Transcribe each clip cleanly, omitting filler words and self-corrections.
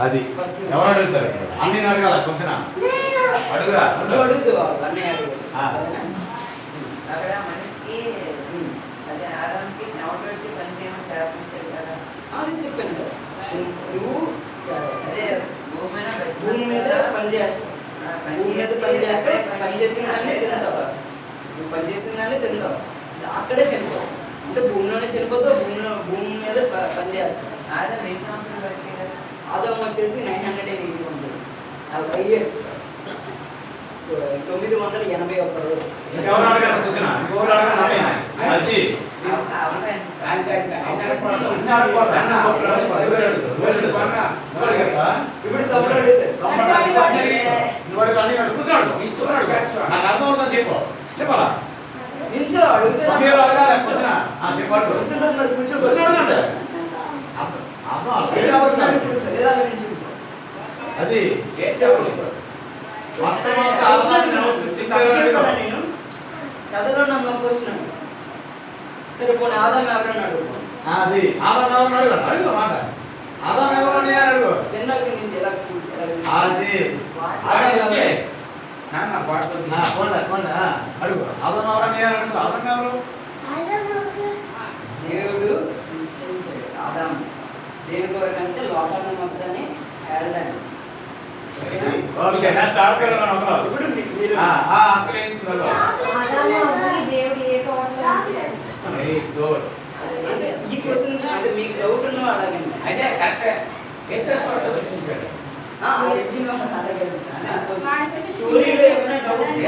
అది ఎవరు అడుగుతారు? అన్ని అడగాల క్వశ్చన్ అడుగురా. అడుగుతూ అన్నయ్య అక్కడ మనిషికి అదే ఆదానికి చెమట వచ్చి పని చేయమని శాపించాడు కదా. అది చెప్పాను కదా, నువ్వు అదే భూమి మీద పని చేస్తావు, భూమి మీద పని చేస్తే పని చేసిన దాన్ని తింటావు, నువ్వు పని చేసిన దాన్ని తింటావు, అక్కడే చనిపోవు. అంటే భూమిలోనే చనిపోతావు, భూమి మీద పని చేస్తావు. ఆదాం 2 సంవత్సరాలు వరకే కదా. ఆదాం వచ్చేసి 981 days, 40 years, 981 రోజు. ఎవరు అడగాలి క్వశ్చన్? ఎవరు అడగాలి? అది ఇప్పుడు తమ్ముడు అడుగుతాడు, చెప్పాలా? నించో అడుగుతాడు, మరి కూర్చోబోదు అది నేను కథలో నమ్మ క్వశ్చన్. సరే పోనీ ఆదాం ఎవరన్నా అడుగు. అది ఆదాం ఎవరు అడుగు, అడుగు మాట. ఆదాం ఎవరని అడుగు. తిన్నాక నుంచి ఎలా అది అడుగు. ఆదాం ఎవరని అడుగు. ఆదాం ఎవరు? దేవుడు సృష్టించాడు ఆదాం దేని కొరకంటే లోకాన్ని మొత్తాన్ని ఏడడానికి. ఓకే నా స్టార్ట్ కరగన ఒకరు. ఇప్పుడు మీరు అంకుల్ ఏం చేస్తున్నారు? దేవుడు ఏ తోటలో ఉంచాడు? Very good. అంటే ఈ క్వశ్చన్స్ అంటే మీకు డౌట్ ఉన్న అడగండి. అయితే కరెక్ట్. ఏ తోట సృష్టించాడు? స్టోరీలో ఏమైనా డౌట్స్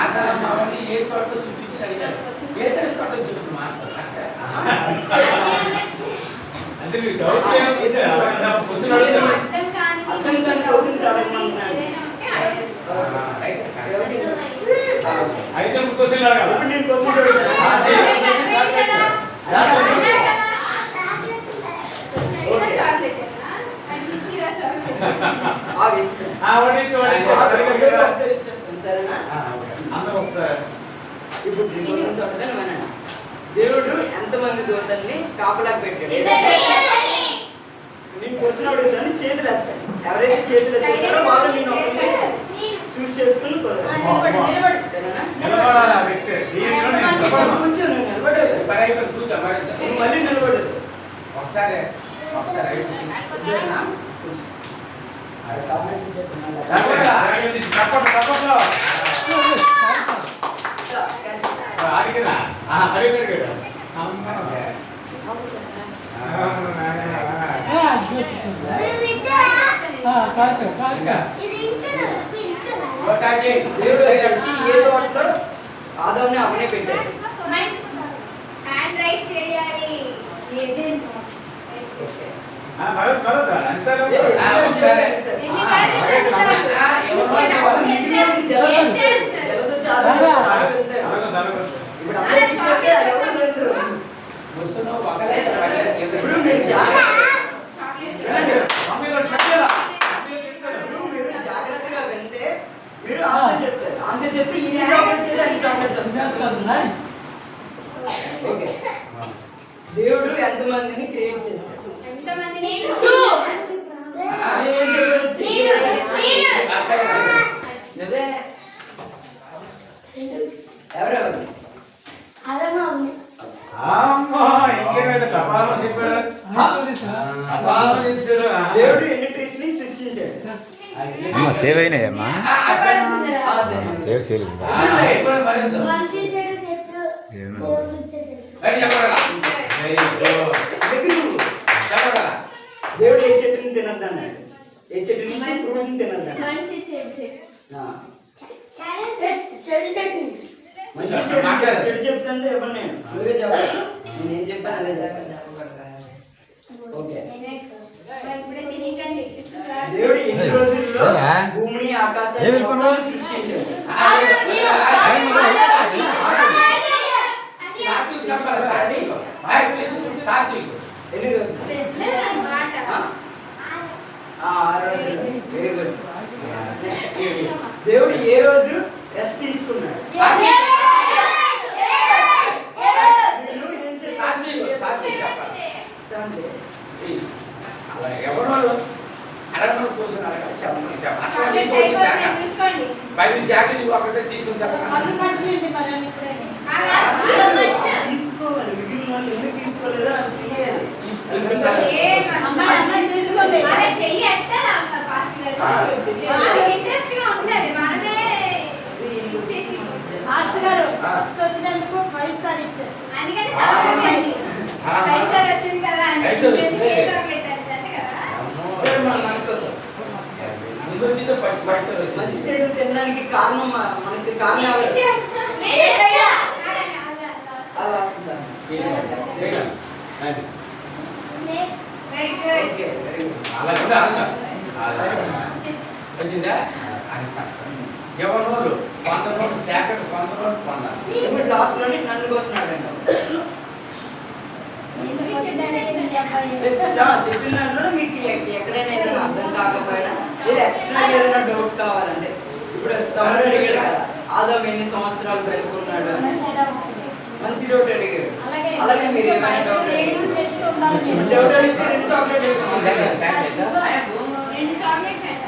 ఆదాం అవని ఏ తోట సృష్టించాడు అడిగారు. ఏ తోట చెప్తున్నా మాస్టర్ అంటే మీకు డౌట్ ఏమైతే అర్థం కాని క్వశ్చన్స్ అడగమంటున్నాను. అయితే క్వశ్చన్ అడగాలి. ఇప్పుడు నేను క్వశ్చన్స్ అడుగుతాను. ఒకసారి ఇచ్చేస్తాను, సరేనా? అందరూ ఒకసారి ఇప్పుడు క్వశ్చన్స్ అడుగుతాను వినండి. దేవుడు ఎంతమంది దూతల్ని కాపలాకి పెట్టాడు? నేను క్వశ్చన్ అడుగుతాను, చేతులు ఎత్తాను. ఎవరైతే చేతులు ఎత్తారో వాళ్ళు నేను ఒకరిని చూస్ చేసుకుని సరేనా? కూర్చో, నువ్వు నిలబడలేదు, నువ్వు మళ్ళీ నిలబడలేదు. ఒకసారి ఏ తోటలో ఆదాంని అవనే పెట్టాడు. జాగ్రత్తగా వింటే మీరు ఆన్సర్ చెప్తే ఇన్ని చాక్లెట్స్ అన్ని చాక్లెట్స్ వస్తాయి. ఓకే, దేవుడు ఎంతమందిని క్రియేట్ చేశాడు? ఎవరెవరు? దేవుడు ఎన్ని ట్రీస్ ని సృష్టించాడు? సేవ్ అయినాయమ్మా, సేవ్ చేయలేదు. దేవుడు ఏ చెట్టుని తినద్దు అన్నాడు? ఏ చెట్టు నుంచి ఫ్రూట్ తినద్దు అన్నాడు? మంచి చెడు చెప్తాను ఎవరు? నేను నువ్వే చెప్పాలి. నేను ఏం చెప్పాను అదే చెప్పాలి. ఓకే, దేవుడు ఎన్ని రోజుల్లో భూమిని ఆకాశాన్ని మొత్తాన్ని సృష్టించాడు? ఎన్ని రోజులు? 6 రోజులు. Very good. దేవుడు ఏ రోజు రెస్ట్ తీసుకున్నాడు? ఎవరు అడగడం కోసం అడగాలి చెప్పమని చెప్పాలి అక్కడ చాక్లెట్స్ నీకు అయిపోతున్నాయి, జాగా. చూసుకోండి. 10 శాఖలు నువ్వు అక్కడే తీసుకుని అది మంచిది మరి అని ఇప్పుడే. తీసుకోవాలి మిగిలిన వాళ్ళు ఎందుకు తీసుకోలేదో అని తెలియాలి. ఏ కష్టం. అమ్మాయి అమ్మాయి తీసుకోలే. అరే చెయ్యి ఎత్తారా ఫాస్ట్ గా? వాళ్ళకి ఇంట్రెస్ట్ గా ఉండాలి, మనమే ఇచ్చేసి. మాస్టర్ గారు ఫస్ట్ వచ్చినందుకు 5 స్టార్ ఇచ్చారు. అందుకని సాయంత్రం అది 5 స్టార్ వచ్చింది కదా అని అయితే ఎందుకు ఏ చాక్లెట్ అని అంతే కదా. సరే మనకు ముందు వచ్చిందో ఫస్ట్ మంచి వచ్చింది చెడు తినడానికి కారణం మనకి కారణం ఎవరు? నేనే పోయా. అలా వస్తుందా? Snake very good. Okay very good. అలా కూడా అంటాం వచ్చిందా అని ఎవరు కొందరు శాఖలు కొందరు పొందాలి ఇప్పుడు లాస్ట్ లోని నన్ను కోసినాడు చెప్పిన దాంట్లో మీకు ఎక్కడైనా ఏదైనా అర్థం కాకపోయినా లేదా ఎక్స్ట్రా ఏదైనా డౌట్ కావాలంటే ఇప్పుడు తమ్ముడు అడిగాడు కదా ఆదాం ఎన్ని సంవత్సరాలు బ్రతుకున్నాడు అని మంచి డౌట్ అడిగాడు. అలాగే మీరు ఏమైనా డౌట్ డౌట్ అడిగితే 2 చాక్లెట్ వేసుకుంటాం. రెండు చాక్లెట్స్ అంట.